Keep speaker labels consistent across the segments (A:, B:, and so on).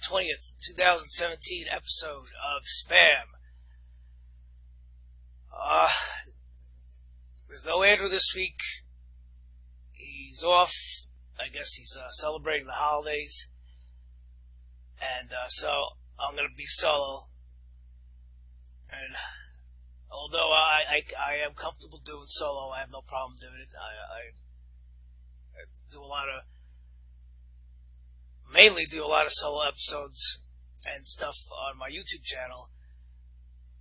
A: September 20th, 2017 episode of Spam. There's no Andrew this week. He's off. I guess he's celebrating the holidays. And so I'm going to be solo. And although I am comfortable doing solo, I have no problem doing it. I do mainly do a lot of solo episodes and stuff on my YouTube channel.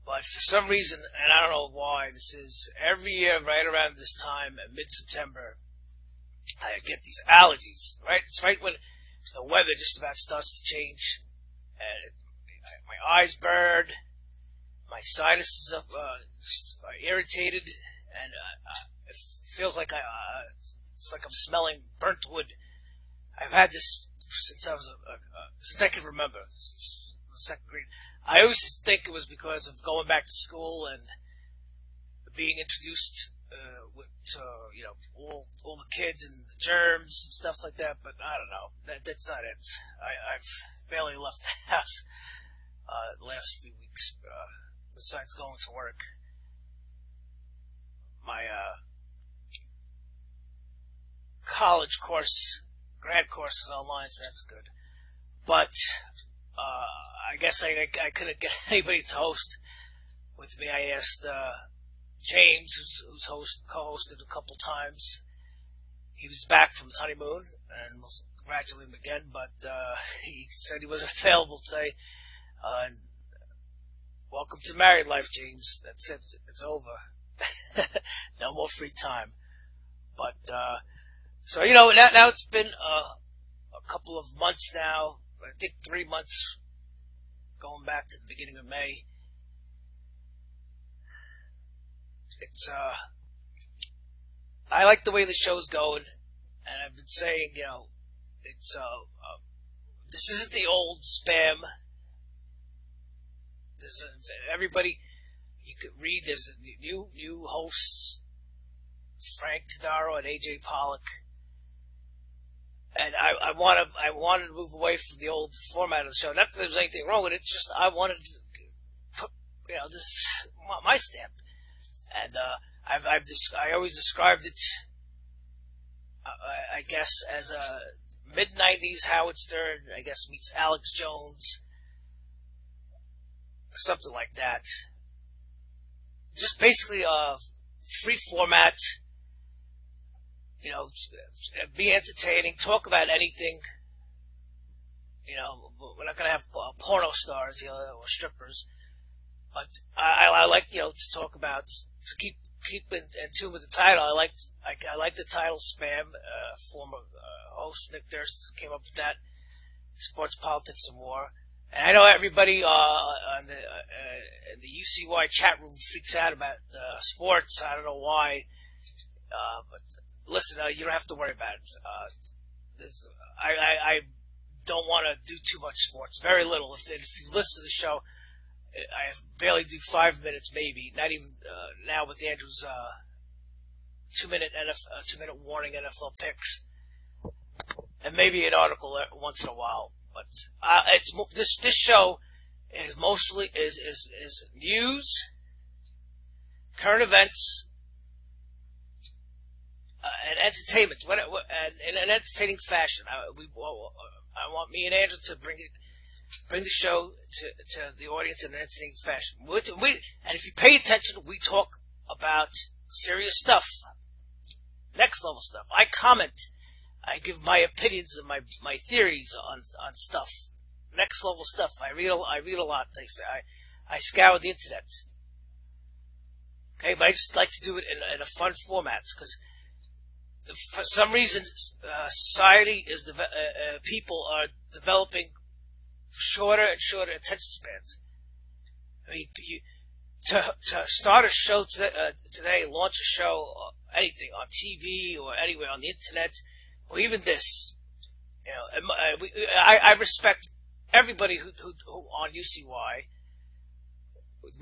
A: But for some reason, and I don't know why, this is every year right around this time, at mid-September, I get these allergies. Right, it's right when the weather just about starts to change, and my eyes burn, my sinuses are irritated, and it feels like it's like I'm smelling burnt wood. I've had this since I was since I can remember, since the second grade. I always think it was because of going back to school and being introduced to all the kids and the germs and stuff like that. But I don't know. That's not it. I've barely left the house the last few weeks. Besides going to work, my college course, grad course is online, so that's good. But I guess I couldn't get anybody to host with me. I asked James, who's co-hosted a couple times. He was back from his honeymoon, and we'll congratulate him again. But he said he wasn't available today. And welcome to married life, James. That's it. It's over. No more free time. But so now it's been a couple of months now. I think 3 months, going back to the beginning of May. It's I like the way the show's going, and I've been saying, it's this isn't the old Spam. There's everybody you could read. There's new hosts, Frank Todaro and AJ Pollock. And I wanted to move away from the old format of the show. Not that there's anything wrong with it. It's just I wanted to put, this my stamp. And I always described it, I guess, as a mid-90s Howard Stern, I guess, meets Alex Jones, something like that. Just basically a free format. Be entertaining, talk about anything. We're not going to have porno stars, or strippers. But I like, to talk about, to keep in tune with the title. I like the title Spam. Former host Nick Durst came up with that. Sports, Politics, and War. And I know everybody on in the UCY chat room freaks out about sports. I don't know why. But listen, you don't have to worry about it. I don't want to do too much sports. Very little. If you listen to the show, I barely do 5 minutes, maybe. Not even now with Andrew's 2 minute warning NFL picks, and maybe an article once in a while. But this show is mostly is news, current events. And entertainment, and in an entertaining fashion. I want me and Andrew to bring the show to the audience in an entertaining fashion. And if you pay attention, we talk about serious stuff, next level stuff. I comment, I give my opinions and my theories on stuff, next level stuff. I read a lot. They say I scour the internet. Okay, but I just like to do it in a fun format because. For some reason, society is people are developing shorter and shorter attention spans. I mean, to start a show today, launch a show, anything on TV or anywhere on the internet, or even this, I respect everybody who on UCY.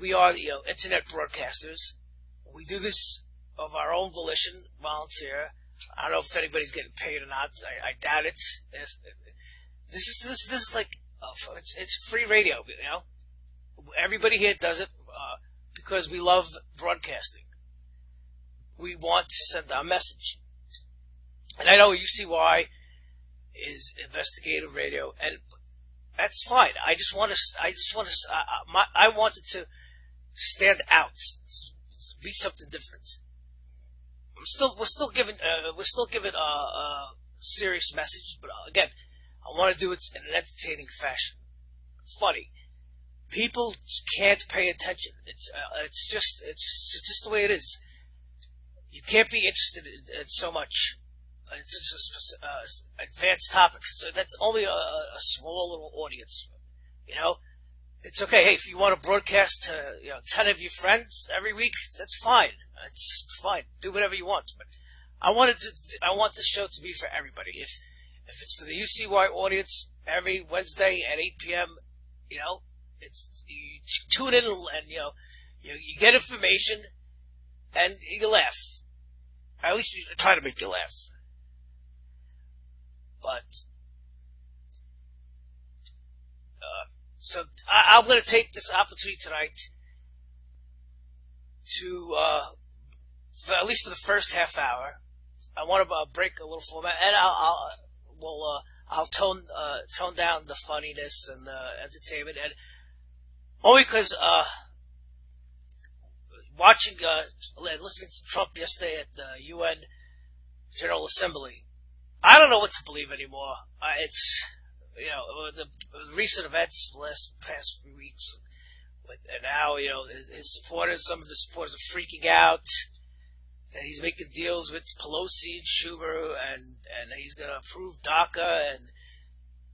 A: We are internet broadcasters. We do this of our own volition, volunteer. I don't know if anybody's getting paid or not. I doubt it. If this is like it's free radio. Everybody here does it because we love broadcasting. We want to send our message, and I know UCY is investigative radio, and that's fine. I wanted to stand out, be something different. We're still giving a serious message, but again, I want to do it in an entertaining fashion, funny. People can't pay attention. It's just the way it is. You can't be interested in so much. It's just advanced topics. So that's only a small little audience. It's okay. Hey, if you want to broadcast to 10 of your friends every week, that's fine. It's fine. Do whatever you want. But I want the show to be for everybody. If it's for the UCY audience every Wednesday at 8 p.m., it's you tune in and you get information and you laugh. At least you try to make you laugh. But so I'm going to take this opportunity tonight to, at least for the first half hour, I want to break a little format, and I'll tone down the funniness and the entertainment, and only because listening to Trump yesterday at the UN General Assembly, I don't know what to believe anymore. It's the recent events the past few weeks, and now some of his supporters are freaking out that he's making deals with Pelosi and Schumer, and he's going to approve DACA, and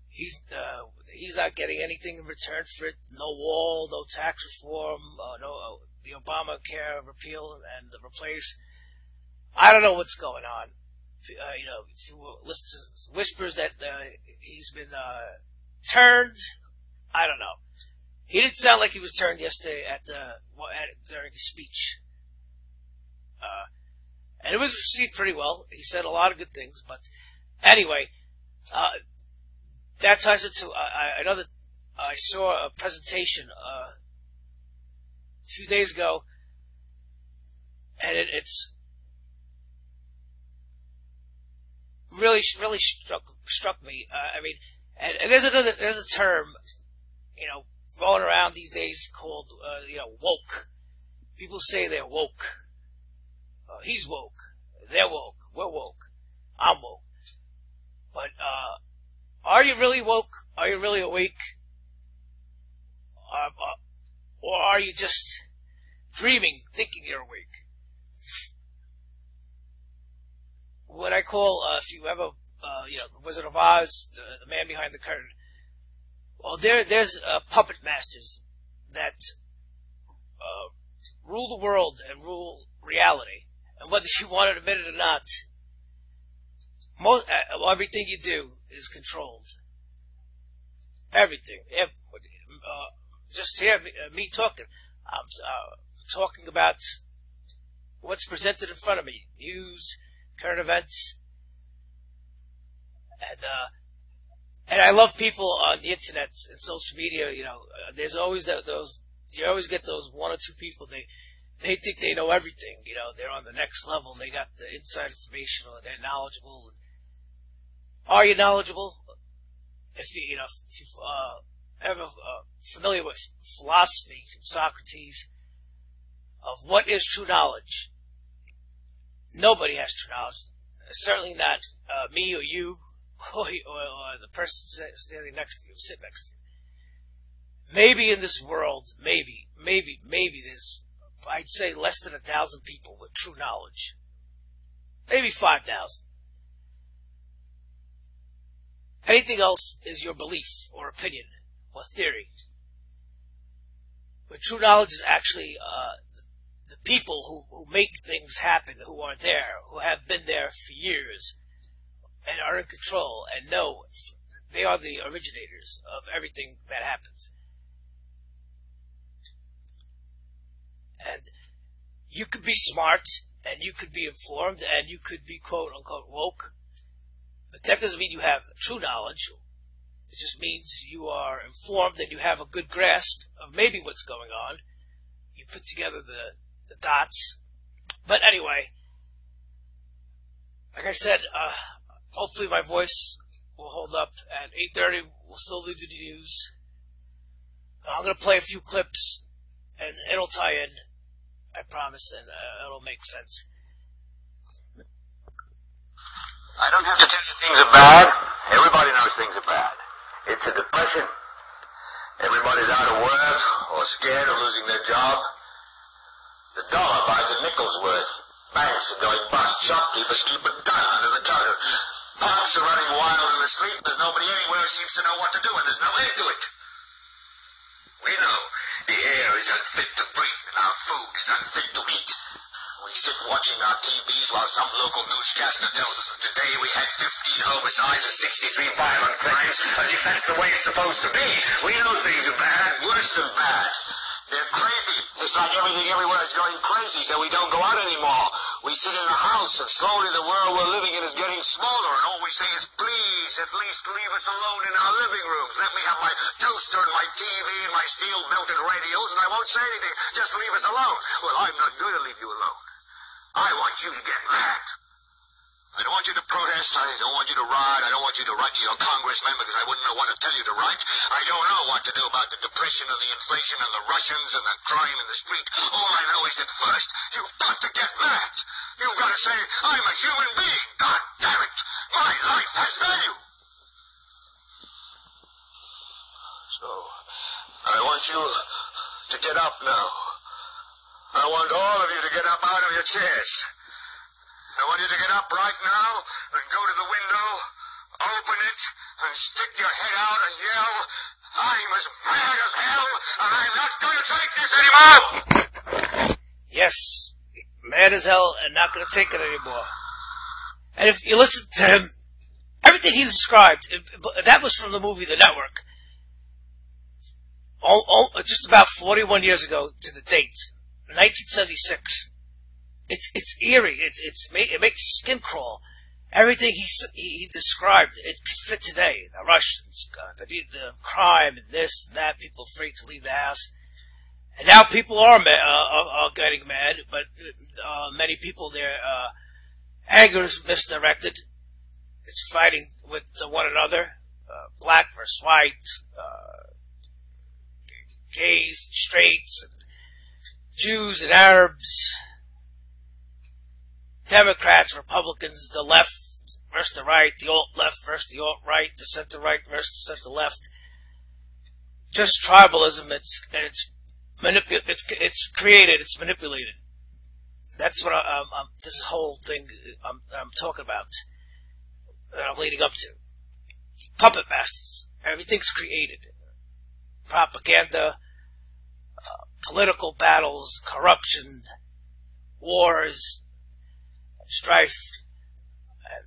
A: he's not getting anything in return for it. No wall, no tax reform, no the Obamacare repeal and replace. I don't know what's going on. If you listen to whispers that he's been turned, I don't know. He didn't sound like he was turned yesterday during his speech, and it was received pretty well. He said a lot of good things, but anyway, that ties into another. I saw a presentation a few days ago, and it's really struck me. And there's a term, going around these days called, woke. People say they're woke. He's woke. They're woke. We're woke. I'm woke. But, are you really woke? Are you really awake? Or are you just dreaming, thinking you're awake? What I call, if you ever, the Wizard of Oz, the man behind the curtain. Well, there's puppet masters that rule the world and rule reality. And whether you want to admit it or not, everything you do is controlled. Everything. Just hear me talking. I'm talking about what's presented in front of me. News, current events. And I love people on the internet and social media. There's always those. You always get those one or two people. They think they know everything. They're on the next level. And they got the inside information, or they're knowledgeable. Are you knowledgeable? If you ever familiar with philosophy, Socrates, of what is true knowledge? Nobody has true knowledge. Certainly not me or you. Or the person standing next to you, sitting next to you. Maybe in this world, maybe there's, I'd say, less than 1,000 people with true knowledge. Maybe 5,000. Anything else is your belief or opinion or theory. But true knowledge is actually the people who make things happen, who are there, who have been there for years, and are in control and know they are the originators of everything that happens. And you could be smart, and you could be informed, and you could be quote unquote woke, but that doesn't mean you have true knowledge. It just means you are informed and you have a good grasp of maybe what's going on. You put together the dots. But anyway, like I said, hopefully my voice will hold up. At 8:30, we'll still do the news. I'm going to play a few clips, and it'll tie in, I promise, and it'll make sense.
B: I don't have to tell you things are bad. Everybody knows things are bad. It's a depression. Everybody's out of work or scared of losing their job. The dollar buys a nickel's worth. Banks are going bust. Shopkeepers keep a gun under the counter. Punks are running wild in the street. There's nobody anywhere who seems to know what to do, and there's no end to it. We know the air is unfit to breathe and our food is unfit to eat. We sit watching our TVs while some local newscaster tells us that today we had 15 homicides and 63 violent crimes, as if that's the way it's supposed to be. We know things are bad, worse than bad. They're crazy. It's like everything everywhere is going crazy, so we don't go out anymore. We sit in the house, and slowly the world we're living in is getting smaller, and all we say is, please, at least leave us alone in our living rooms. Let me have my toaster and my TV and my steel-belted radios, and I won't say anything. Just leave us alone. Well, I'm not going to leave you alone. I want you to get mad. I don't want you to protest. I don't want you to riot. I don't want you to write to your congressman because I wouldn't know what to tell you to write. I don't know what to do about the depression and the inflation and the Russians and the crime in the street. All I know is that first, you've got to get mad. You've got to say, I'm a human being. God damn it. My life has value. So, I want you to get up now. I want all of you to get up out of your chairs. I want you to get up right now and go to the window, open it, and stick your head out and yell, I'm as mad as hell, and I'm not going to take this anymore!
A: Yes, mad as hell and not going to take it anymore. And if you listen to him, everything he described, that was from the movie The Network. Just about 41 years ago to the date, 1976. It's eerie. It makes your skin crawl. Everything he described, it could fit today. The Russians, the crime, and this and that. People afraid to leave the house, and now people are getting mad. But many people, their anger is misdirected. It's fighting with one another, black versus white, gays, straights, and Jews and Arabs. Democrats, Republicans, the left versus the right, the alt-left versus the alt-right, the center-right versus the center-left. Just tribalism. It's created. It's manipulated. That's what this whole thing I'm talking about. That I'm leading up to. Puppet masters. Everything's created. Propaganda, political battles, corruption, wars, strife, and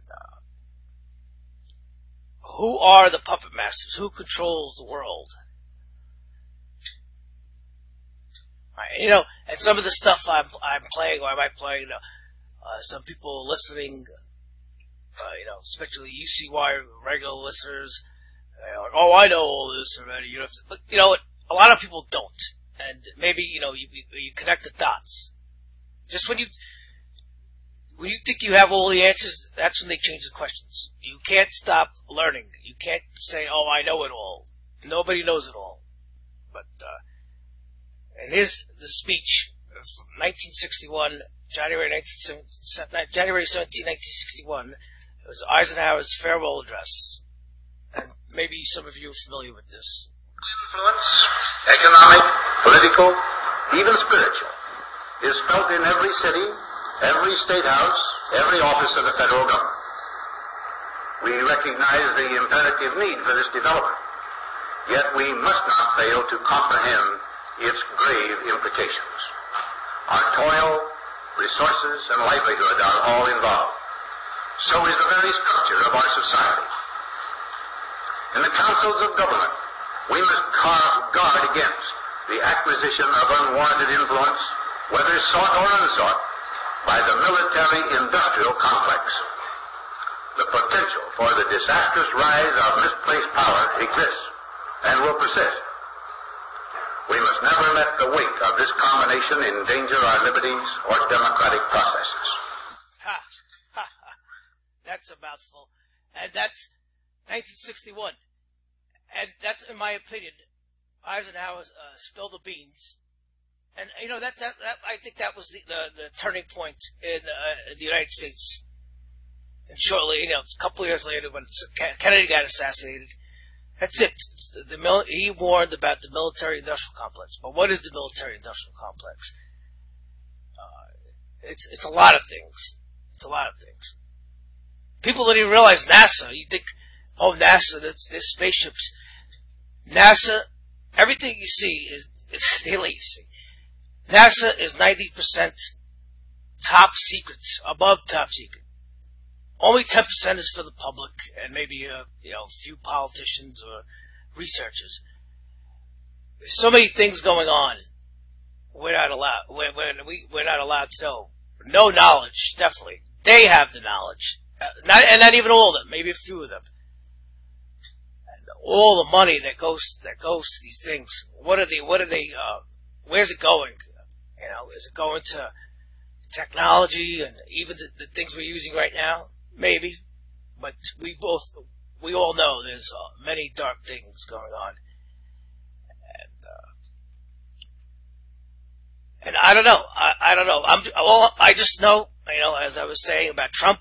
A: who are the puppet masters? Who controls the world? And some of the stuff I'm playing, or I might play, some people listening, especially UCY regular listeners, like, oh, I know all this already. You have to, but a lot of people don't, and maybe you connect the dots. Just when you think you have all the answers, that's when they change the questions. You can't stop learning. You can't say, oh, I know it all. Nobody knows it all. But, and here's the speech from 1961, January 17, 1961. It was Eisenhower's farewell address. And maybe some of you are familiar with this.
B: Influence, economic, political, even spiritual, is felt in every city, every state house, every office of the federal government. We recognize the imperative need for this development, yet we must not fail to comprehend its grave implications. Our toil, resources, and livelihood are all involved. So is the very structure of our society. In the councils of government, we must guard against the acquisition of unwarranted influence, whether sought or unsought, by the military-industrial complex. The potential for the disastrous rise of misplaced power exists and will persist. We must never let the weight of this combination endanger our liberties or democratic processes.
A: Ha, ha, ha. That's a mouthful. And that's 1961. And that's, in my opinion, Eisenhower spilled the beans. And, you know, that I think that was the turning point in the United States. And shortly, you know, a couple of years later, when Kennedy got assassinated, that's it. He warned about the military-industrial complex. But what is the military-industrial complex? It's a lot of things. It's a lot of things. People don't even realize NASA. You think, oh, NASA, there's spaceships. NASA, everything you see is daily you see. NASA is 90% top secrets, above top secret. Only 10% is for the public and maybe a few politicians or researchers. There's so many things going on. We're not allowed. We're not allowed to know. No knowledge, definitely. They have the knowledge, not even all of them. Maybe a few of them. And all the money that goes to these things. What are they? Where's it going? You know, is it going to technology and even the things we're using right now? Maybe, but we all know there's many dark things going on, and I don't know. I don't know. I just know, you know, as I was saying about Trump.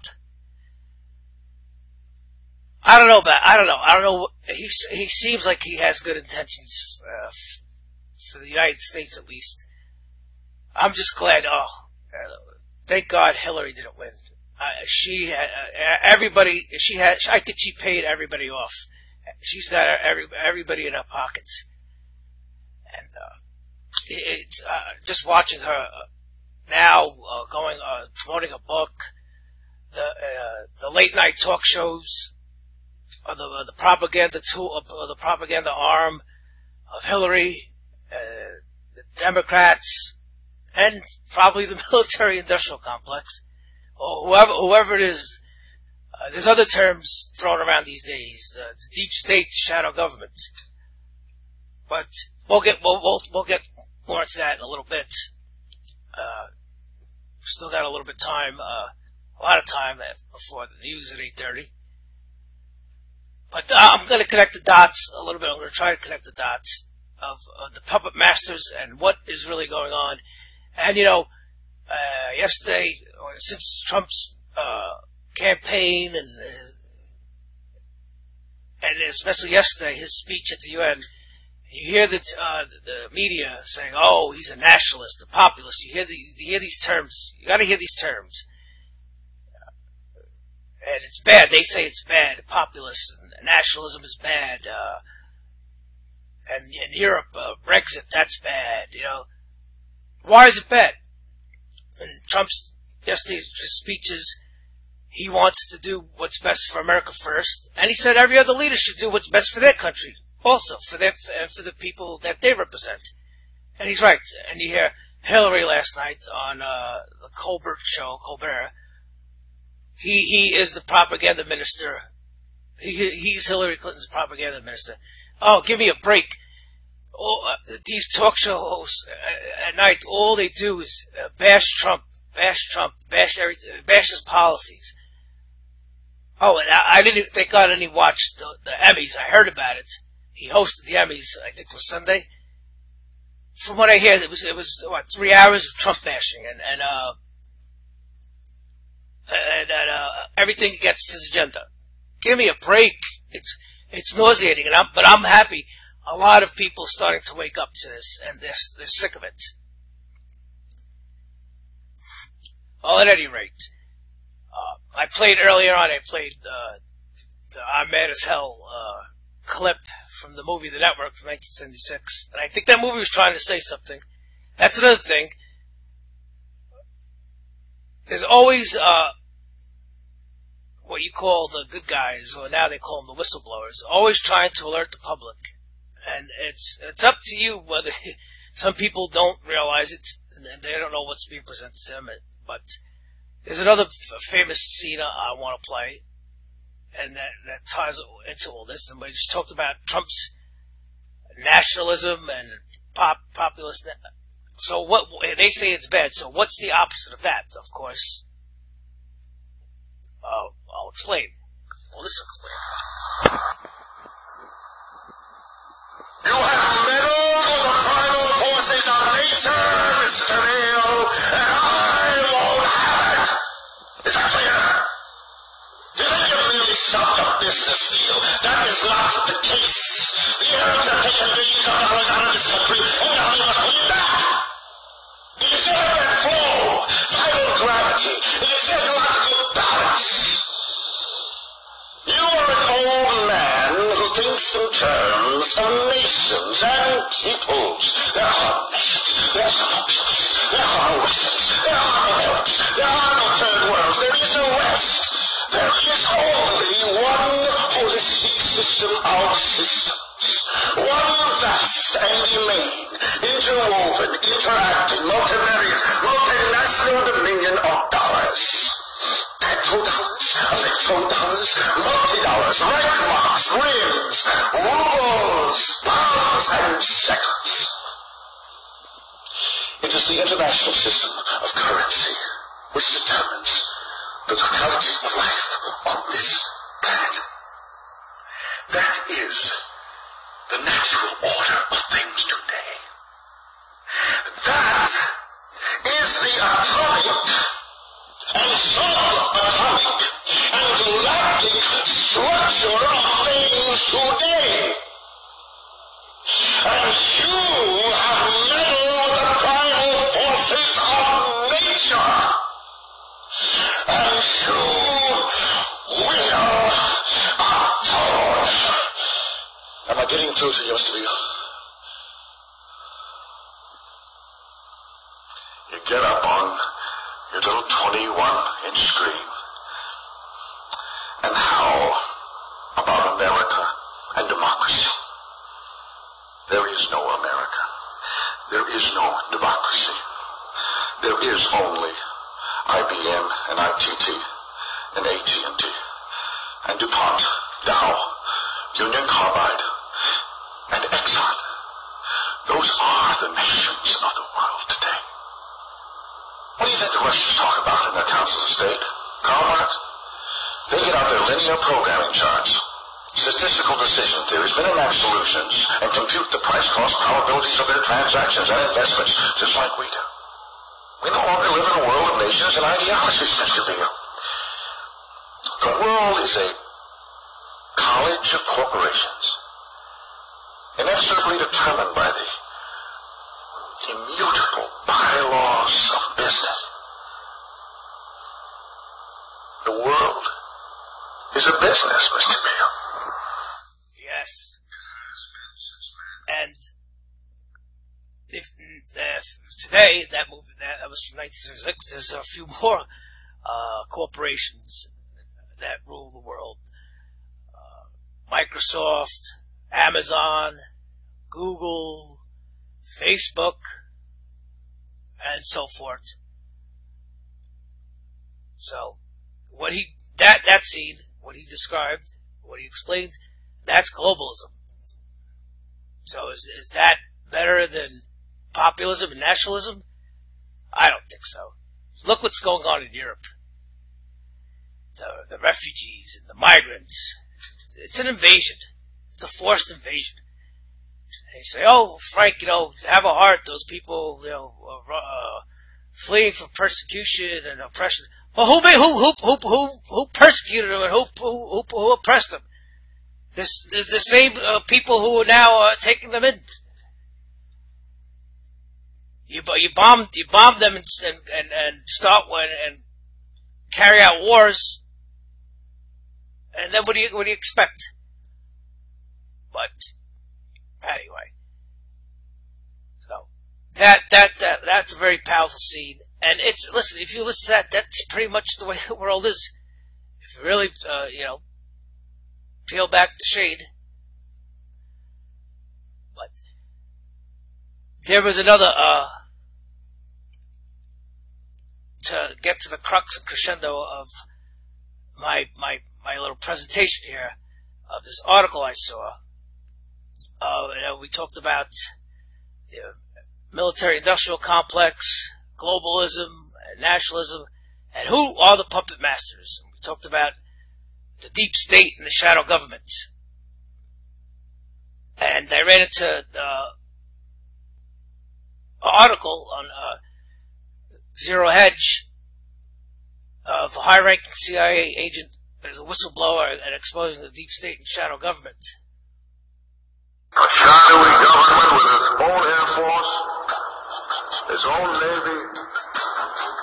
A: I don't know. He seems like he has good intentions for the United States, at least. I'm just glad. Thank God Hillary didn't win. I think she paid everybody off. She's got everybody in her pockets. And, it's, just watching her, now, promoting a book, the late night talk shows, the propaganda tool, the propaganda arm of Hillary, the Democrats, and probably the military-industrial complex. Or whoever it is, there's other terms thrown around these days, the deep state, shadow government. But we'll get more into that in a little bit. Still got a little bit of time, a lot of time before the news at 8:30. But I'm going to connect the dots a little bit. I'm going to try to connect the dots of the puppet masters and what is really going on. And, you know, yesterday, or since Trump's campaign and especially yesterday, his speech at the UN, you hear the media saying, "Oh, he's a nationalist, a populist." You hear these terms. You got to hear these terms, and it's bad. They say it's bad. Populist and nationalism is bad. And in Europe, Brexit, that's bad. You know, why is it bad? In Trump's yesterday's speeches, he wants to do what's best for America first, and he said every other leader should do what's best for their country, also for the people that they represent. And he's right. And you hear Hillary last night on the Colbert show, Colbert. He is the propaganda minister. He's Hillary Clinton's propaganda minister. Oh, give me a break. These talk show hosts at night, all they do is bash Trump, bash everything, bash his policies. Oh, and I didn't, thank God I didn't watch the Emmys. I heard about it. He hosted the Emmys, I think it was Sunday. From what I hear, it was what, 3 hours of Trump bashing and everything against his agenda. Give me a break. It's nauseating, but I'm happy. A lot of people are starting to wake up to this, and they're sick of it. Well, at any rate, I played earlier on. I played the "I'm Mad as Hell" clip from the movie The Network from 1976, and I think that movie was trying to say something. That's another thing. There's always what you call the good guys, or now they call them the whistleblowers, always trying to alert the public. And it's up to you whether some people don't realize it and they don't know what's being presented to them. But there's another famous scene I want to play. and that ties into all this. And we just talked about Trump's nationalism and populist. So what they say it's bad. So what's the opposite of that? Of course, I'll explain. Well, this will explain.
B: You have meddled with the primal forces of nature, Mr. Neal, and I won't have it. Is that clear? Do you think you've really stopped a business deal? That is not the case. The Arabs have taken billions of dollars out of this country, and now you must pay it back. It is ebb and flow, tidal gravity. It is ecological balance. You are an old man who thinks in terms of nations and peoples. There are nations. There are no peoples. There are no westerns. There are no Arabs. There are no third worlds. There is no West. There is only one holistic system of systems. One vast and immane, interwoven, interacting, multivariate, multinational dominion of dollars. Petrodollars, electrodollars, multi-dollars, rank marks, rims, rubles, pounds, and shekels. It is the international system of currency which determines the totality of life on this planet. That is the natural order of things today. That is the atomic and subatomic and galactic structure of things today. And you have meddled with the primal forces of nature. And you will atone. Am I getting through to you, Mr. Beale? You get up on your little 21-inch screen and howl about America and democracy. There is no America. There is no democracy. There is only IBM and ITT and AT&T and DuPont, Dow, Union Carbide, and Exxon. Those are the nations of the world today. What do you think the Russians talk about in their councils of state? Karl Marx? They get out their linear programming charts, statistical decision theories, Minimax solutions, and compute the price-cost probabilities of their transactions and investments, just like we do. We no longer live in a world of nations and ideologies, Mr. Beale. The world is a college of corporations, inexorably determined by the immutable bylaws of business. The world is a business, Mr. Beale.
A: Yes. And if today, that movie, that was from 1966, there's a few more corporations that rule the world. Microsoft, Amazon, Google, Facebook, and so forth. So, that scene, what he described, what he explained, that's globalism. So is that better than populism and nationalism? I don't think so. Look what's going on in Europe. The refugees and the migrants. It's an invasion. It's a forced invasion. And you say, oh, Frank, have a heart. Those people, fleeing from persecution and oppression. Well, who persecuted them and who oppressed them? There's the same people who are now taking them in. You bomb them and start and carry out wars, and then what do you expect? But anyway, so that's a very powerful scene, and listen. If you listen to that, that's pretty much the way the world is. If you really peel back the shade. But there was another, to get to the crux and crescendo of my my little presentation here of this article I saw. We talked about the military-industrial complex, globalism, and nationalism, and who are the puppet masters. We talked about the deep state and the shadow government. And I ran into an article on Zero Hedge of a high-ranking CIA agent as a whistleblower and exposing the deep state and shadow government.
B: A shadowy government with its own air force, its own navy,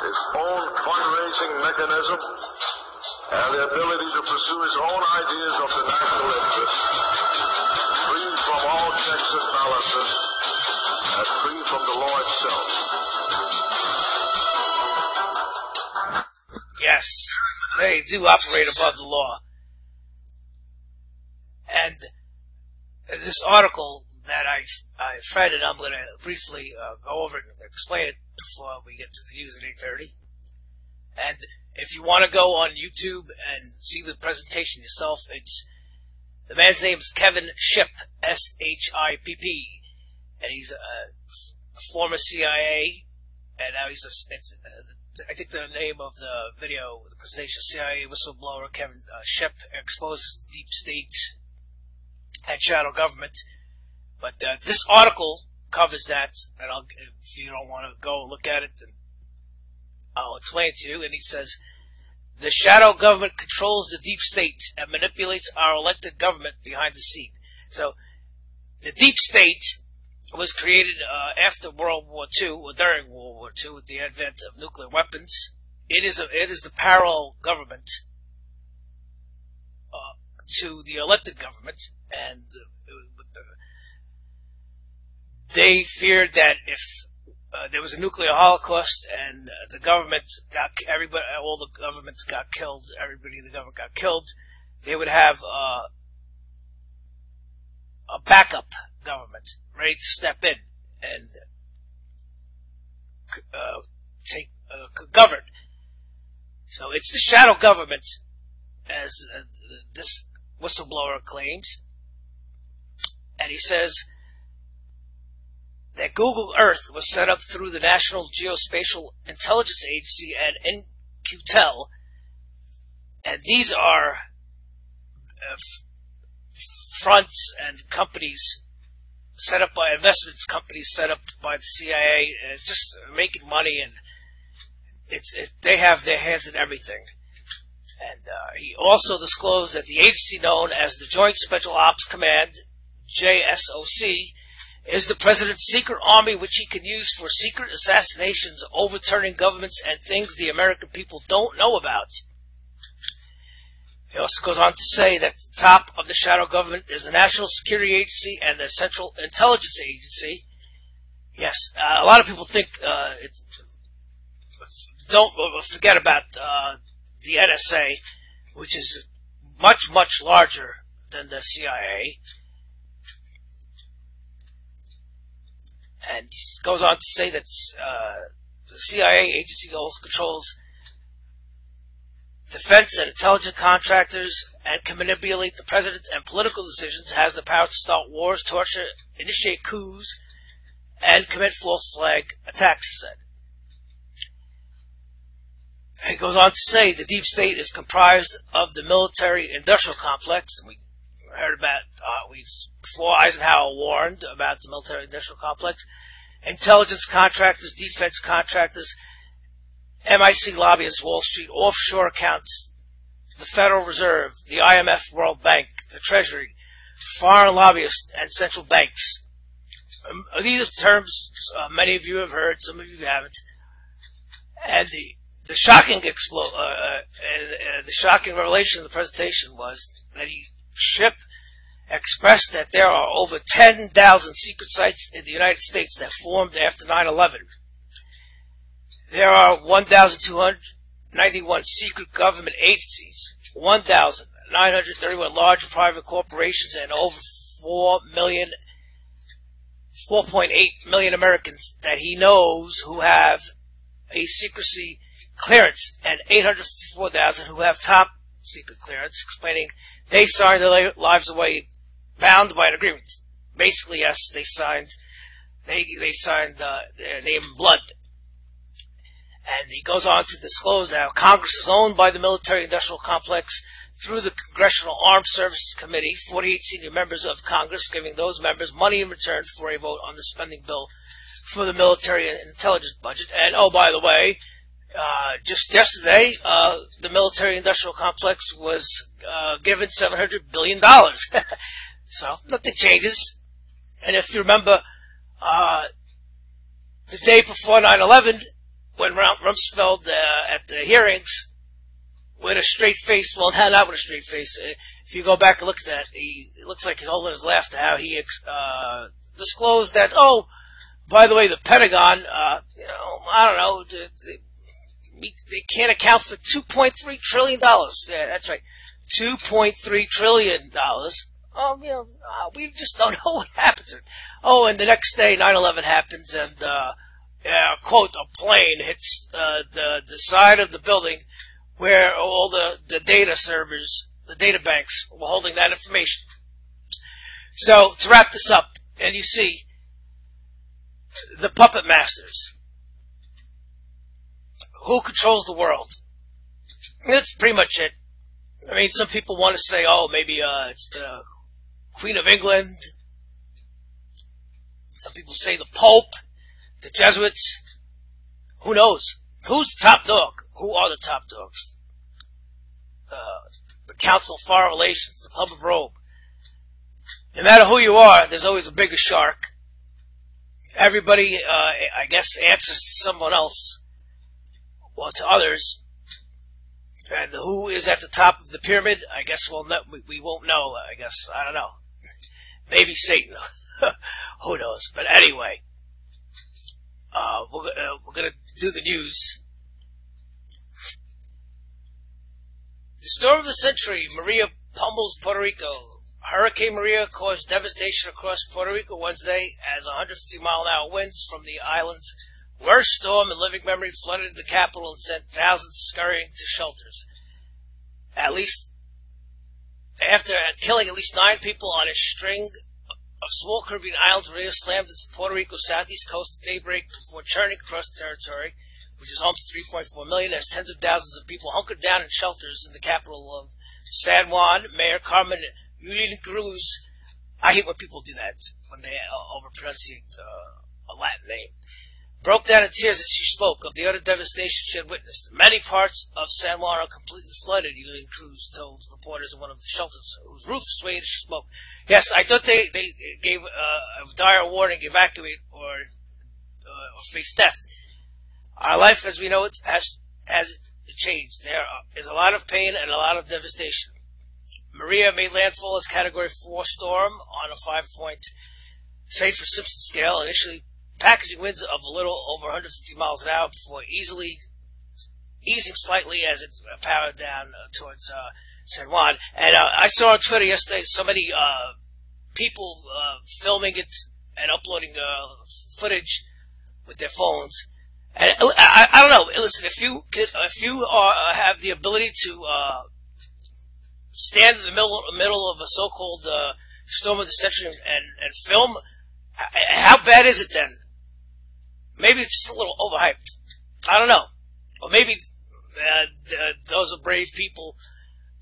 B: its own fundraising mechanism, and the ability to pursue its own ideas of the national interest, free from all checks and balances, and free from the law itself.
A: Yes, they do operate above the law. And this article that I read, and I'm going to briefly go over it and explain it before we get to the news at 8:30. And if you want to go on YouTube and see the presentation yourself, the man's name is Kevin Shipp, Shipp, and he's a former CIA, and now he's I think the name of the video, the presentation, CIA whistleblower Kevin Shipp exposes the deep state and shadow government. But this article covers that, and if you don't want to go look at it, then I'll explain it to you. And he says, the shadow government controls the deep state and manipulates our elected government behind the scene. So the deep state was created after World War II, or during World War II, with the advent of nuclear weapons. It is the parallel government to the elected government, and they feared that if there was a nuclear holocaust and the government all the governments got killed, everybody in the government got killed, they would have a backup government ready to step in and govern. So it's the shadow government, as this whistleblower claims, and he says that Google Earth was set up through the National Geospatial Intelligence Agency and NQTEL, and these are fronts and companies set up by investments companies set up by the CIA, just making money, and they have their hands in everything. And he also disclosed that the agency known as the Joint Special Ops Command, JSOC, is the president's secret army which he can use for secret assassinations, overturning governments, and things the American people don't know about. He also goes on to say that the top of the shadow government is the National Security Agency and the Central Intelligence Agency. Yes, a lot of people think don't forget about the NSA, which is much, much larger than the CIA. And he goes on to say that the CIA agency also controls defense and intelligence contractors and can manipulate the president and political decisions, has the power to start wars, torture, initiate coups, and commit false flag attacks, he said. And he goes on to say the deep state is comprised of the military-industrial complex. And we heard about, before Eisenhower warned about the military-industrial complex, intelligence contractors, defense contractors, MIC lobbyists, Wall Street, offshore accounts, the Federal Reserve, the IMF, World Bank, the Treasury, foreign lobbyists, and central banks. These are terms many of you have heard, some of you haven't. And the shocking the shocking revelation of the presentation was that Shipp expressed that there are over 10,000 secret sites in the United States that formed after 9/11. There are 1,291 secret government agencies, 1,931 large private corporations, and over 4.8 million Americans that he knows who have a secrecy clearance, and 854,000 who have top secret clearance, explaining they signed their lives away bound by an agreement. Basically, yes, they signed their name in blood. And he goes on to disclose how Congress is owned by the military-industrial complex through the Congressional Armed Services Committee, 48 senior members of Congress giving those members money in return for a vote on the spending bill for the military and intelligence budget. And, oh, by the way, just yesterday, the military-industrial complex was given $700 billion. So, nothing changes. And if you remember, the day before 9/11, when Rumsfeld, at the hearings, with a straight face, well, not with a straight face, if you go back and look at that, it looks like he's holding his laugh to how he disclosed that, oh, by the way, the Pentagon, I don't know, they can't account for $2.3 trillion. Yeah, that's right. $2.3 trillion. Oh, we just don't know what happened to it. Oh, and the next day, 9/11 happens, and, quote, a plane hits, the side of the building where all the data servers, the data banks, were holding that information. So, to wrap this up, and you see, the puppet masters. Who controls the world? That's pretty much it. I mean, some people want to say, oh, maybe it's the Queen of England. Some people say the Pope, the Jesuits. Who knows? Who's the top dog? Who are the top dogs? The Council of Foreign Relations, the Club of Rome. No matter who you are, there's always a bigger shark. Everybody, I guess, answers to someone else, or to others. And who is at the top of the pyramid? I guess we won't know. I guess, I don't know. Maybe Satan. Who knows? But anyway, we're gonna do the news. The storm of the century, Maria pummels Puerto Rico. Hurricane Maria caused devastation across Puerto Rico Wednesday as 150-mile-an-hour winds from the island's worst storm in living memory flooded the capital and sent thousands scurrying to shelters. After killing at least 9 people on a string of small Caribbean islands, Maria slammed into Puerto Rico's southeast coast at daybreak before churning across the territory, which is home to 3.4 million, as tens of thousands of people hunkered down in shelters in the capital of San Juan. Mayor Carmen Yulín Cruz, I hate when people do that, when they overpronunciate a Latin name, broke down in tears as she spoke of the utter devastation she had witnessed. Many parts of San Juan are completely flooded, Yulín Cruz told reporters in one of the shelters, whose roof swayed as she spoke. Yes, I thought they gave a dire warning, evacuate or face death. Our life as we know it has changed. There is a lot of pain and a lot of devastation. Maria made landfall as Category 4 storm on a 5-point Saffir-Simpson scale, initially packaging winds of a little over 150 miles an hour before easing slightly as it powered down towards San Juan. And I saw on Twitter yesterday people filming it and uploading footage with their phones. And I don't know. Listen, if you have the ability to stand in the middle of a so-called storm of the century and film, how bad is it then? Maybe it's just a little overhyped. I don't know. Or maybe those are brave people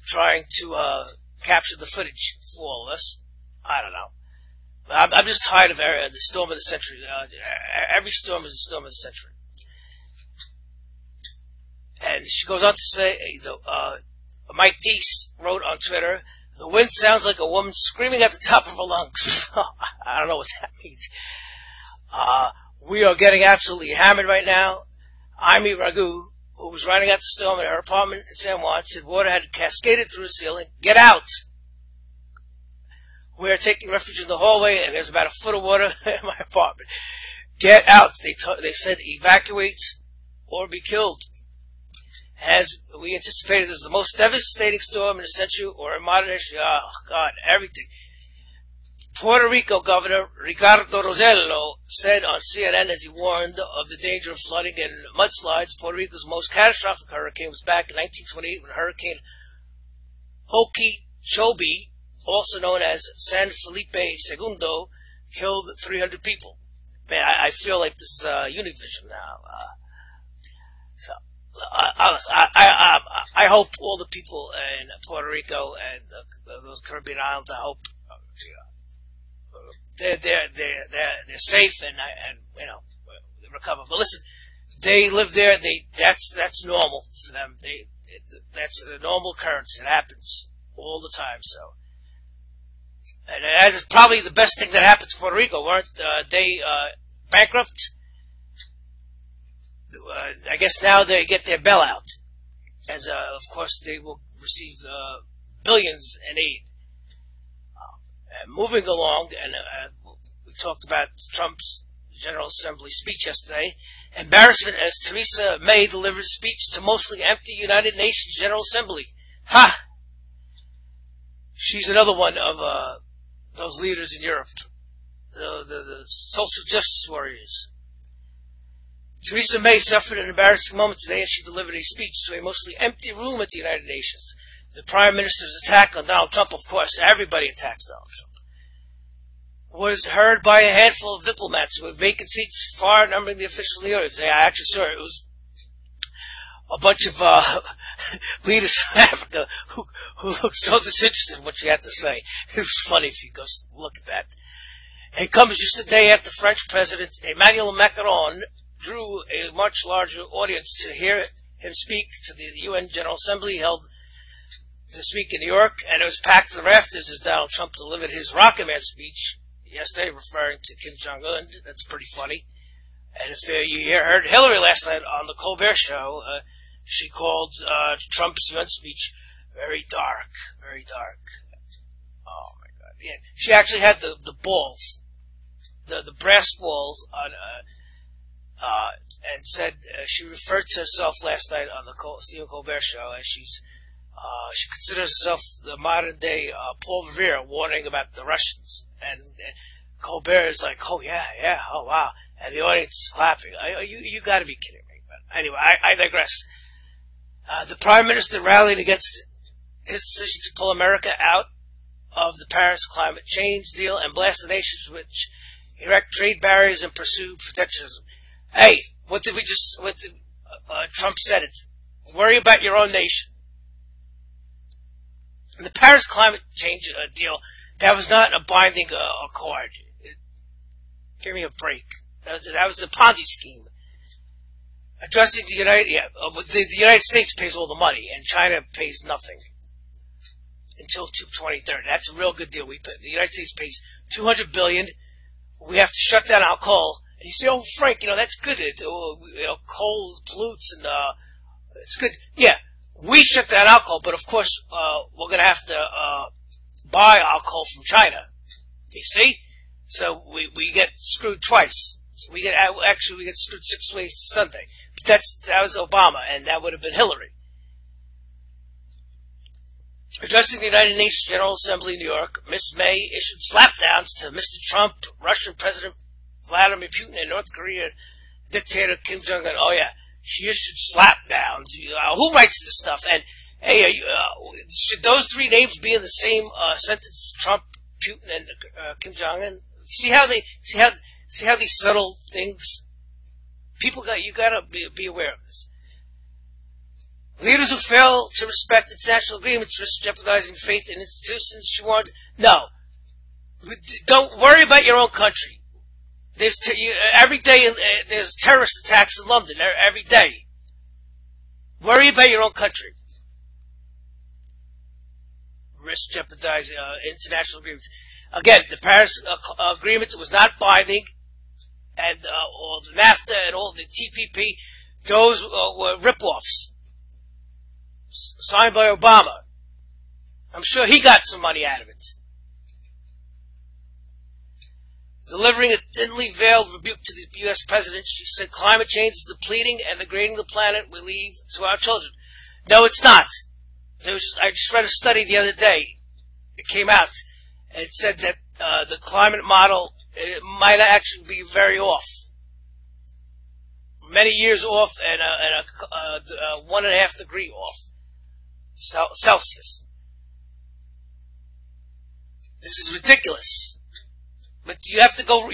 A: trying to capture the footage for all of us. I don't know. I'm just tired of the storm of the century. Every storm is a storm of the century. And she goes on to say, Mike Deese wrote on Twitter, the wind sounds like a woman screaming at the top of her lungs. I don't know what that means. We are getting absolutely hammered right now. Amy Ragu, who was riding out the storm in her apartment in San Juan, said water had cascaded through the ceiling. Get out! We are taking refuge in the hallway, and there's about a foot of water in my apartment. Get out! They said evacuate or be killed. As we anticipated, this is the most devastating storm in a century or in modern history. Oh, God, everything. Puerto Rico Governor Ricardo Rosello said on CNN as he warned of the danger of flooding and mudslides. Puerto Rico's most catastrophic hurricane was back in 1928 when Hurricane Okeechobee, also known as San Felipe II, killed 300 people. Man, I feel like this is Univision now. Honestly, I hope all the people in Puerto Rico and those Caribbean islands, I hope they're safe and recover. But listen, they live there. That's normal for them. That's a normal occurrence. It happens all the time. So, and that is probably the best thing that happened to Puerto Rico. Weren't they bankrupt? I guess now they get their bailout, as of course they will receive billions in aid. Moving along, and we talked about Trump's General Assembly speech yesterday. Embarrassment as Theresa May delivered speech to mostly empty United Nations General Assembly. Ha! She's another one of those leaders in Europe, the social justice warriors. Theresa May suffered an embarrassing moment today as she delivered a speech to a mostly empty room at the United Nations. The Prime Minister's attack on Donald Trump, of course, everybody attacks Donald Trump, was heard by a handful of diplomats with vacant seats far outnumbering the officials in the audience. I actually saw it. It was a bunch of leaders from Africa who looked so disinterested in what she had to say. It was funny if you go look at that. It comes just a day after French President Emmanuel Macron drew a much larger audience to hear him speak to the UN General Assembly held to speak in New York, and it was packed to the rafters as Donald Trump delivered his Rocket Man speech yesterday, referring to Kim Jong-un. That's pretty funny. And if you heard Hillary last night on the Colbert Show, she called Trump's UN speech very dark, very dark. Oh my God! Yeah, she actually had the balls, the brass balls on. And said she referred to herself last night on the Stephen Colbert Show as she considers herself the modern day Paul Revere warning about the Russians. And Colbert is like, oh yeah, oh wow, and the audience is clapping. You got to be kidding me! But anyway, I digress. The Prime Minister rallied against his decision to pull America out of the Paris climate change deal and blast the nations which erect trade barriers and pursue protectionism. Hey, Trump said it. Worry about your own nation. And the Paris climate change deal, that was not a binding accord. Give me a break. That was a Ponzi scheme. Addressing the United States pays all the money, and China pays nothing until 2030. That's a real good deal. The United States pays $200 billion. We have to shut down our coal. And you say, oh, Frank, that's good. Coal pollutes and it's good. Yeah, we shut down our coal, but of course we're going to have to buy our coal from China. You see? So we get screwed twice. So we get screwed 6 ways to Sunday. But that was Obama, and that would have been Hillary. Addressing the United Nations General Assembly in New York, Ms. May issued slapdowns to Mr. Trump, Russian President Vladimir Putin, and North Korea dictator Kim Jong-un. Oh yeah, she issued slapdowns. Who writes this stuff? And hey, should those three names be in the same sentence? Trump, Putin, and Kim Jong-un. See how these subtle things. You gotta be aware of this. Leaders who fail to respect international agreements risk jeopardizing faith in institutions. She warned, no, don't worry about your own country. Every day there's terrorist attacks in London. Every day. Worry about your own country. Risk jeopardizing international agreements. Again, the Paris Agreement was not binding, and all the NAFTA and all the TPP, those were rip-offs signed by Obama. I'm sure he got some money out of it. Delivering a thinly veiled rebuke to the U.S. president, she said climate change is depleting and degrading the planet we leave to our children. No, it's not. I just read a study the other day. It came out, and it said that the climate model might actually be very off. Many years off and a 1.5 degree off. Celsius. This is ridiculous. But you have to scour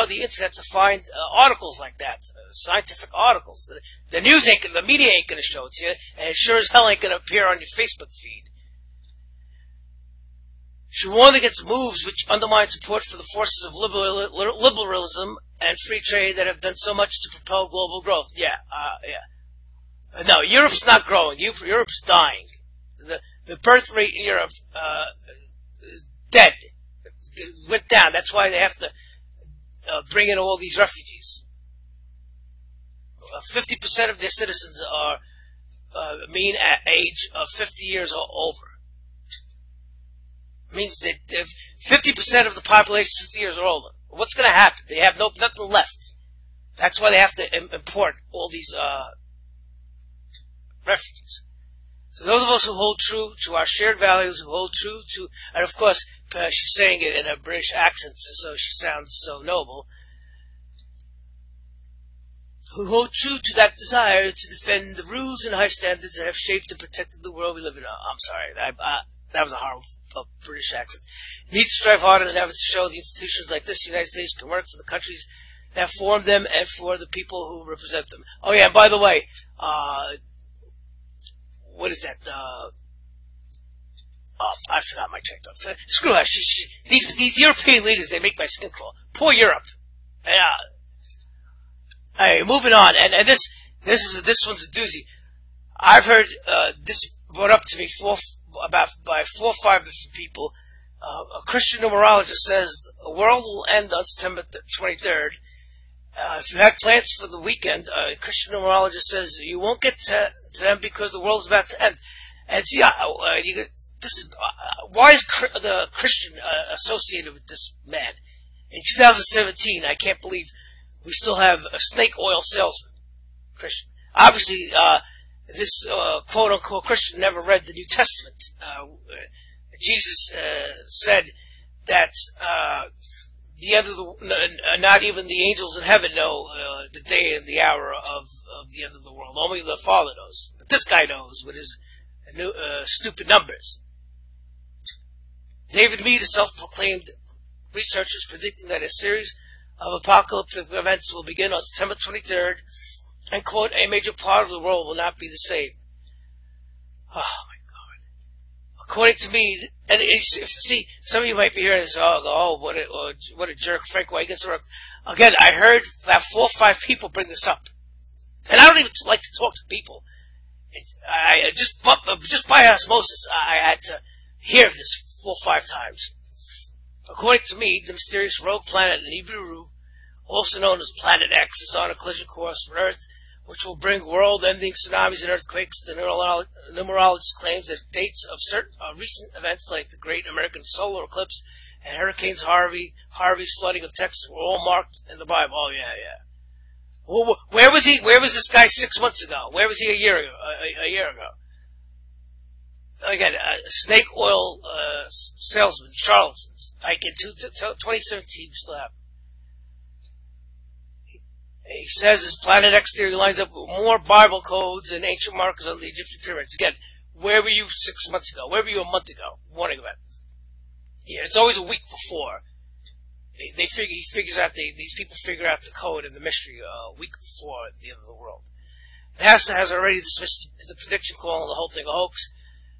A: the internet to find articles like that, scientific articles. The media ain't gonna show it to you, and it sure as hell ain't gonna appear on your Facebook feed. She warned against moves which undermine support for the forces of liberalism and free trade that have done so much to propel global growth. Yeah. No, Europe's not growing. Europe's dying. The birth rate in Europe is dead. It went down. That's why they have to bring in all these refugees. 50% of their citizens are mean age of 50 years or over. It means that if 50% of the population is 50 years or older, what's going to happen? They have nothing left. That's why they have to import all these refugees. So those of us who hold true to our shared values, who hold true to, and of course, she's saying it in a British accent, so she sounds so noble, who hold true to that desire to defend the rules and high standards that have shaped and protected the world we live in. I'm sorry, that was a horrible British accent. Need to strive harder than ever to show the institutions like this United States can work for the countries that formed them and for the people who represent them. Oh yeah, and by the way, what is that? I forgot my check though. Screw her. These European leaders, they make my skin crawl. Poor Europe. Yeah. Hey, moving on. And this one's a doozy. I've heard this brought up to me by 4 or 5 different people. A Christian numerologist says the world will end on September 23rd. If you had plans for the weekend, a Christian numerologist says you won't get to them because the world's about to end. And see, why is the Christian associated with this man? In 2017, I can't believe we still have a snake oil salesman, Christian. Obviously, this quote-unquote Christian never read the New Testament. Jesus said that the end of not even the angels in heaven know the day and the hour of the end of the world. Only the Father knows. But this guy knows with his stupid numbers. David Meade, a self-proclaimed researcher, is predicting that a series of apocalyptic events will begin on September 23rd, and, quote, a major part of the world will not be the same. Oh, my God. According to Meade, and see, some of you might be hearing this, what a jerk, Frank, why he gets work. Again, I heard about 4 or 5 people bring this up. And I don't even like to talk to people. Just by osmosis, I had to hear this 4 or 5 times. According to me, the mysterious rogue planet in Nibiru, also known as Planet X, is on a collision course with Earth, which will bring world-ending tsunamis and earthquakes. The numerologist claims that dates of certain recent events like the Great American Solar Eclipse and Hurricanes Harvey's flooding of Texas were all marked in the Bible. Oh, yeah. Well, where was he? Where was this guy 6 months ago? Where was he a year ago? Again, snake oil salesman, charlatans. Like in 2017, we still have. He says his Planet X theory lines up with more Bible codes and ancient markers on the Egyptian pyramids. Again, where were you 6 months ago? Where were you a month ago? Warning about this. Yeah, it's always a week before. These people figure out the code and the mystery a week before the end of the world. NASA has already dismissed the prediction, calling the whole thing a hoax.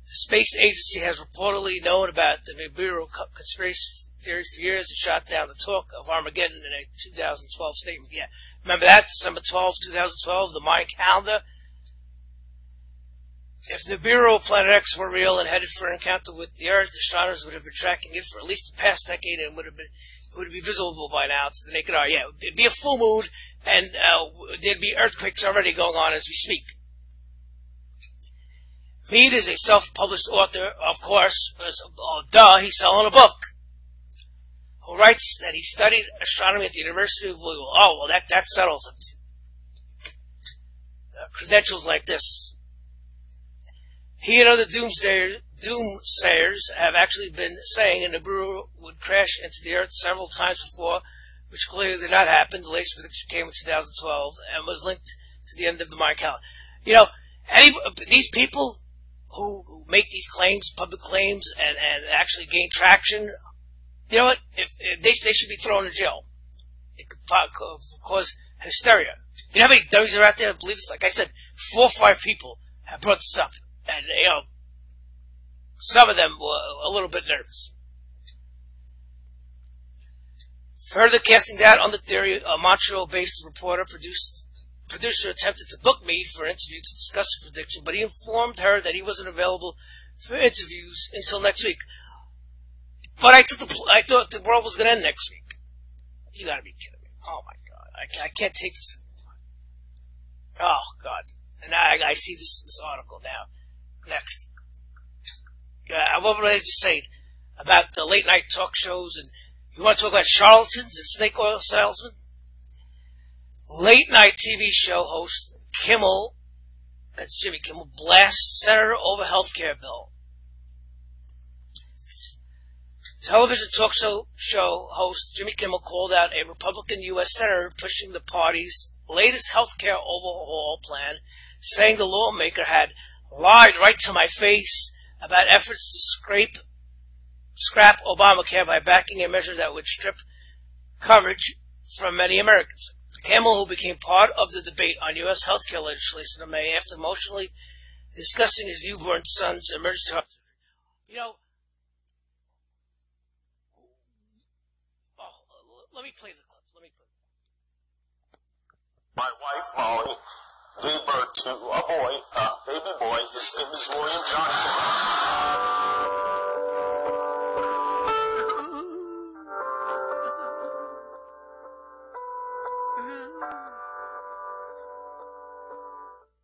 A: The space agency has reportedly known about the Nibiru conspiracy theory for years and shot down the talk of Armageddon in a 2012 statement. Yeah, remember that? December 12, 2012, the Mayan calendar. If Nibiru Planet X were real and headed for an encounter with the Earth, astronomers would have been tracking it for at least the past decade and would be visible by now to the naked eye. Yeah, it'd be a full moon, and there'd be earthquakes already going on as we speak. Meade is a self-published author, of course. He's selling a book. Who writes that he studied astronomy at the University of Louisville. Oh, well, that settles it. Credentials like this. He and other doomsayers have actually been saying the Nibiru would crash into the Earth several times before, which clearly did not happen. The latest prediction came in 2012 and was linked to the end of the Mayan calendar. You know, these people who make these claims, public claims, and actually gain traction, you know what? If they should be thrown in jail. It could cause hysteria. You know how many dummies are out there? I believe it's, like I said, 4 or 5 people have brought this up. And, you know, some of them were a little bit nervous. Further casting doubt on the theory, a Montreal-based producer attempted to book me for an interview to discuss the prediction, but he informed her that he wasn't available for interviews until next week. But I thought the world was going to end next week. You got to be kidding me! Oh my God, I can't take this anymore. Oh God! And I see this article now. Next, what would I just say about the late night talk shows? And you want to talk about charlatans and snake oil salesmen? Late night TV show host Kimmel, that's Jimmy Kimmel, blasts senator over healthcare bill. Television talk show host Jimmy Kimmel called out a Republican U.S. senator pushing the party's latest healthcare overhaul plan, saying the lawmaker had lied right to my face about efforts to scrap Obamacare by backing a measure that would strip coverage from many Americans. Kimmel, who became part of the debate on U.S. healthcare legislation in May after emotionally discussing his newborn son's emergency heart surgery. You know, let me play the clip.
C: My wife, Molly, gave birth to a boy, a baby boy. His name is William Johnson.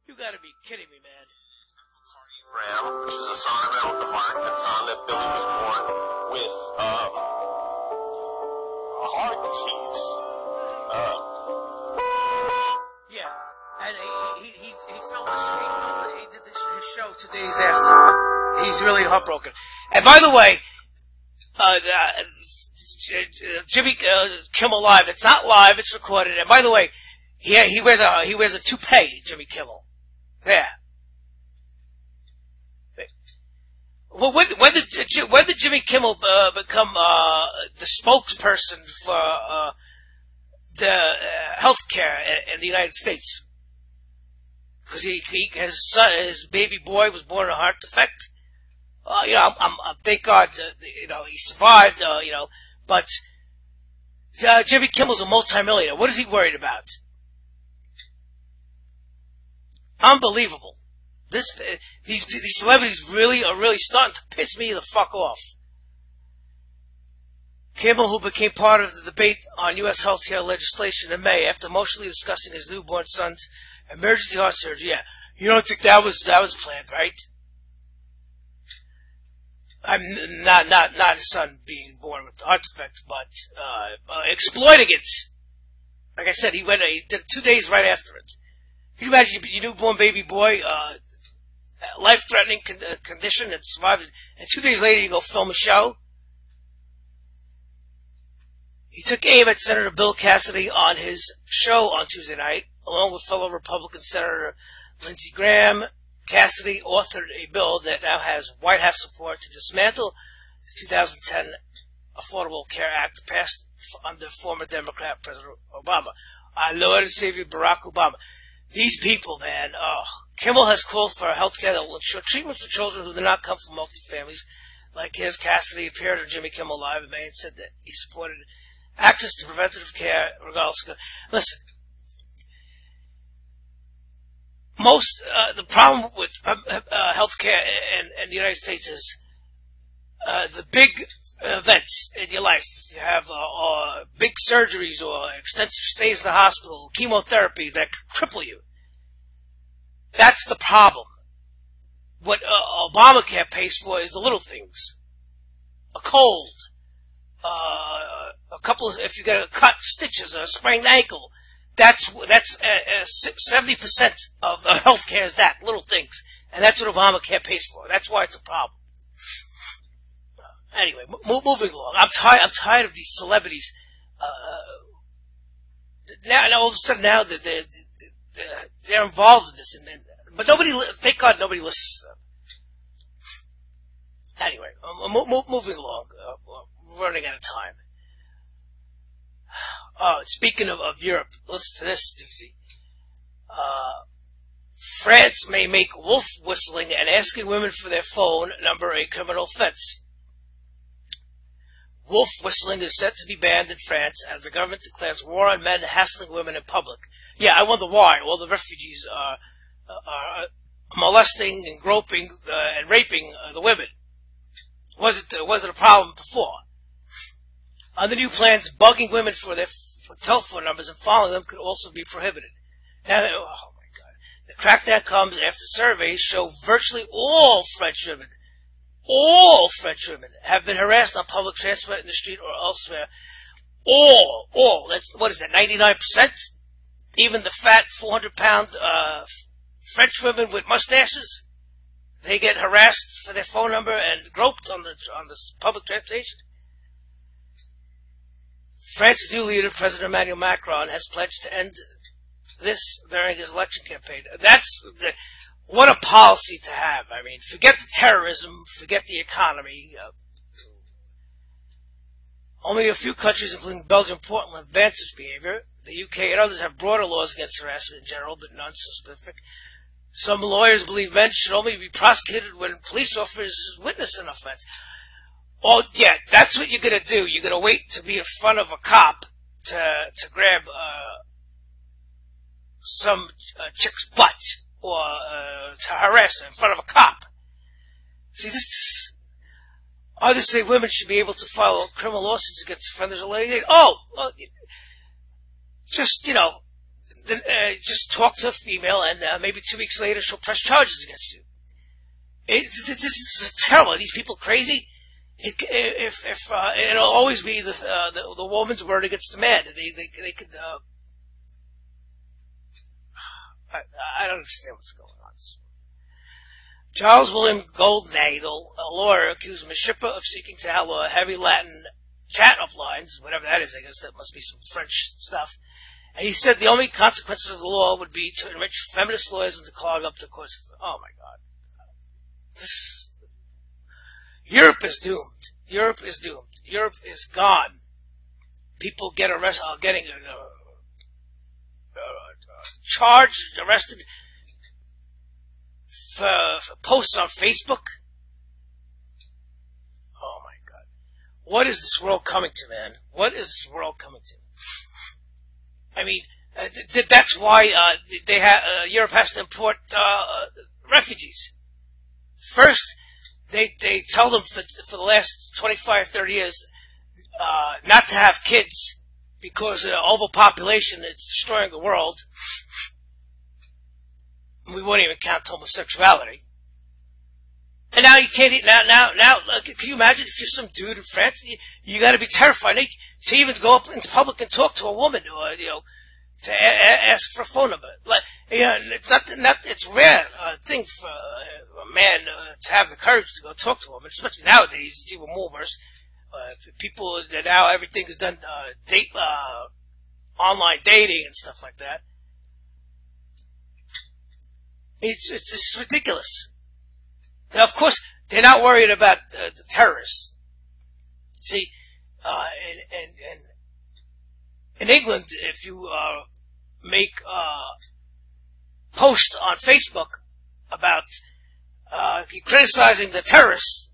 A: You gotta be kidding me, man.
C: Graham, which is a sonograph of the heart, and found that Billy was born with a heart disease.
A: Yeah, and he filmed he did his show 2 days after. He's really heartbroken. And by the way, Jimmy Kimmel Live. It's not live. It's recorded. And by the way, he wears a toupee. Jimmy Kimmel. Yeah. Well, when did Jimmy Kimmel become the spokesperson for the healthcare in the United States? Because his baby boy was born with a heart defect. You know, thank God, he survived. But Jimmy Kimmel's a multimillionaire. What is he worried about? Unbelievable. These celebrities really are starting to piss me the fuck off. Kimmel, who became part of the debate on U.S. healthcare legislation in May after emotionally discussing his newborn son's emergency heart surgery. Yeah, you don't think that was planned, right? I'm not his son being born with the heart defect, but exploiting it. Like I said, he did it 2 days right after it. Can you imagine your newborn baby boy, life-threatening condition, and survived, and 2 days later you go film a show? He took aim at Senator Bill Cassidy on his show on Tuesday night, along with fellow Republican Senator Lindsey Graham. Cassidy authored a bill that now has White House support to dismantle the 2010 Affordable Care Act passed under former Democrat President Obama. Our Lord and Savior Barack Obama. These people, man, Kimmel has called for health care that will ensure treatment for children who do not come from multi-families. Like his, Cassidy appeared on Jimmy Kimmel Live in May and said that he supported access to preventative care regardless of... Listen, the problem with healthcare in the United States is the big events in your life. If you have big surgeries or extensive stays in the hospital, chemotherapy that could cripple you. That's the problem. What Obamacare pays for is the little things. A cold, a couple of, if you get a cut, stitches, or a sprained ankle. That's 70% of healthcare is that, little things. And that's what Obamacare pays for. That's why it's a problem. Anyway, moving along. I'm tired of these celebrities. Now all of a sudden now that they're involved in this, but thank God nobody listens to them. Anyway, moving along. We're running out of time. Speaking of Europe, listen to this, doozy. France may make wolf whistling and asking women for their phone number a criminal offense. Wolf whistling is set to be banned in France as the government declares war on men hassling women in public. Yeah, I wonder why. All the refugees are molesting and groping and raping the women. Was it a problem before? Under new plans, bugging women for their telephone numbers and following them could also be prohibited. Now, oh my God. The crackdown comes after surveys show virtually all French women have been harassed on public transport in the street or elsewhere. All. That's, what is that, 99%? Even the fat 400-pound French women with mustaches, they get harassed for their phone number and groped on the public transportation. France's new leader, President Emmanuel Macron, has pledged to end this during his election campaign. What a policy to have. I mean, forget the terrorism, forget the economy. Only a few countries, including Belgium and Portland, have banned such behavior. The UK and others have broader laws against harassment in general, but none so specific. Some lawyers believe men should only be prosecuted when police officers witness an offense. Oh, yeah, that's what you're going to do. You're going to wait to be in front of a cop to grab some chick's butt or to harass her in front of a cop. See, others say women should be able to file criminal lawsuits against offenders already. Well, just talk to a female and maybe 2 weeks later she'll press charges against you. This is terrible. Are these people crazy? It'll always be the woman's word against the man. They could. I don't understand what's going on. Charles William Goldnagel, a lawyer, accused Mishippa of seeking to outlaw heavy Latin chat-up lines, whatever that is. I guess that must be some French stuff. And he said the only consequences of the law would be to enrich feminist lawyers and to clog up the courts. Oh my God. Europe is doomed. Europe is doomed. Europe is gone. People get arrested, getting charged, arrested for posts on Facebook. Oh my God. What is this world coming to, man? What is this world coming to? I mean, that's why Europe has to import refugees. First, they tell them for the last 25, 30 years not to have kids because overpopulation is destroying the world. We won't even count homosexuality. And now you can't. Now, can you imagine if you're some dude in France? You got to be terrified to even go up into public and talk to a woman, or to ask for a phone number. Like, it's it's rare thing for a man to have the courage to go talk to a woman, especially nowadays. It's even more worse. People that now everything is done online dating and stuff like that. It's just ridiculous. Now, of course, they're not worried about the terrorists. See, in England, if you make a post on Facebook about criticizing the terrorists,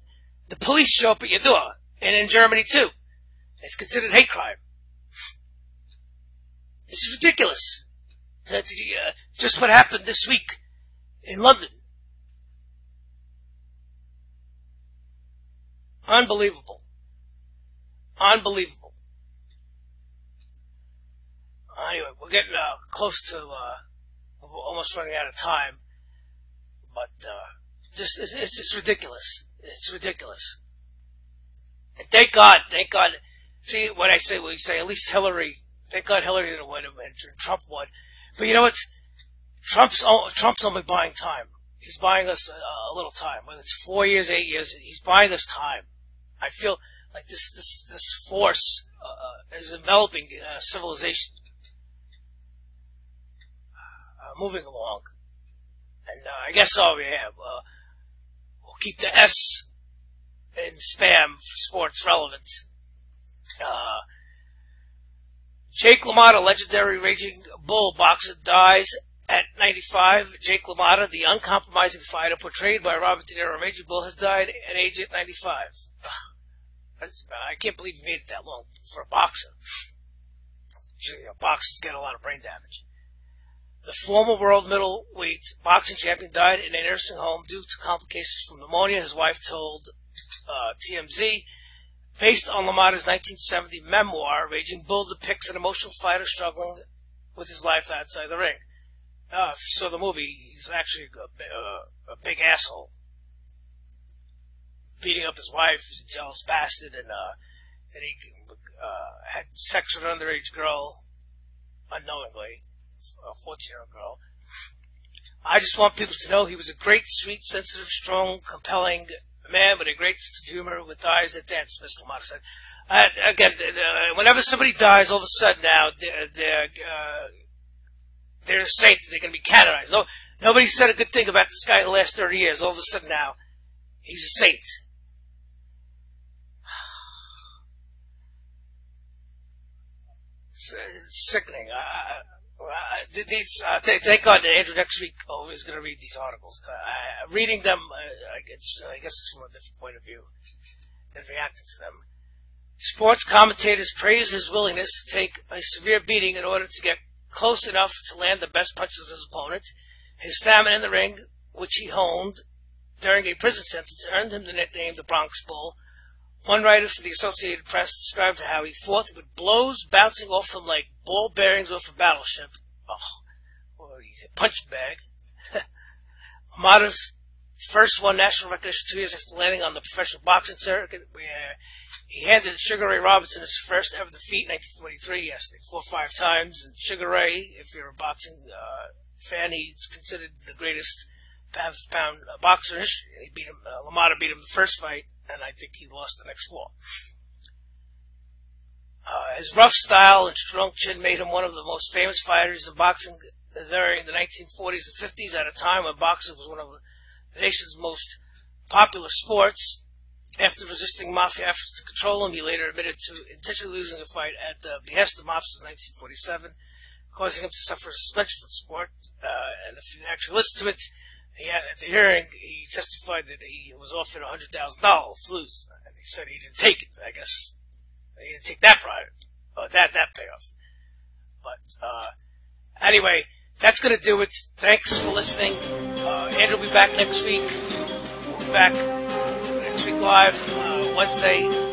A: the police show up at your door. And in Germany, too. It's considered hate crime. This is ridiculous. That's just what happened this week in London. Unbelievable. Unbelievable. Anyway, we're getting close to almost running out of time. But it's just ridiculous. It's ridiculous. And thank God. See, when we say at least Hillary, thank God Hillary didn't win and Trump won. But you know what? Trump's only buying time. He's buying us a little time. Whether it's 4 years, 8 years, he's buying us time. I feel like this force is enveloping civilization. Moving along. And I guess all we have. We'll keep the S in spam for sports relevant. Jake LaMotta, legendary Raging Bull boxer, dies at 95. Jake LaMotta, the uncompromising fighter portrayed by Robert De Niro in Raging Bull, has died at age 95. I can't believe he made it that long for a boxer. Usually, boxers get a lot of brain damage. The former world middleweight boxing champion died in a nursing home due to complications from pneumonia, his wife told TMZ. Based on LaMotta's 1970 memoir, Raging Bull depicts an emotional fighter struggling with his life outside the ring. If you saw the movie, he's actually a big asshole. Beating up his wife, he's a jealous bastard, and that he had sex with an underage girl unknowingly, a 14-year-old girl. I just want people to know he was a great, sweet, sensitive, strong, compelling man with a great sense of humor with eyes that dance, Mr. LaMotta said. Again, whenever somebody dies, all of a sudden now, they're a saint. They're going to be canonized. No, nobody said a good thing about this guy in the last 30 years. All of a sudden now, he's a saint. It's sickening. Thank God that Andrew next week is going to read these articles. Reading them, I guess it's from a different point of view than reacting to them. Sports commentators praise his willingness to take a severe beating in order to get close enough to land the best punches of his opponent. His stamina in the ring, which he honed during a prison sentence, earned him the nickname the Bronx Bull. One writer for the Associated Press described how he fought with blows bouncing off him like ball bearings off a battleship. Oh, he's a punching bag. LaMotta's first won national recognition 2 years after landing on the professional boxing circuit, where he handed Sugar Ray Robinson his first ever defeat in 1943. Yes, they fought 5 times. And Sugar Ray, if you're a boxing fan, he's considered the greatest pound-for-pound boxer in history. He beat him. LaMotta beat him the first fight, and I think he lost the next 4. His rough style and strong chin made him one of the most famous fighters in boxing during the 1940s and 50s, at a time when boxing was one of the nation's most popular sports. After resisting mafia efforts to control him, he later admitted to intentionally losing a fight at the behest of mobsters in 1947, causing him to suffer suspension from the sport. And if you actually listen to it, at the hearing, he testified that he was offered $100,000 to lose, and he said he didn't take it. I guess he didn't take that that payoff. But anyway, that's going to do it. Thanks for listening. Andrew will be back next week. We'll be back next week live Wednesday.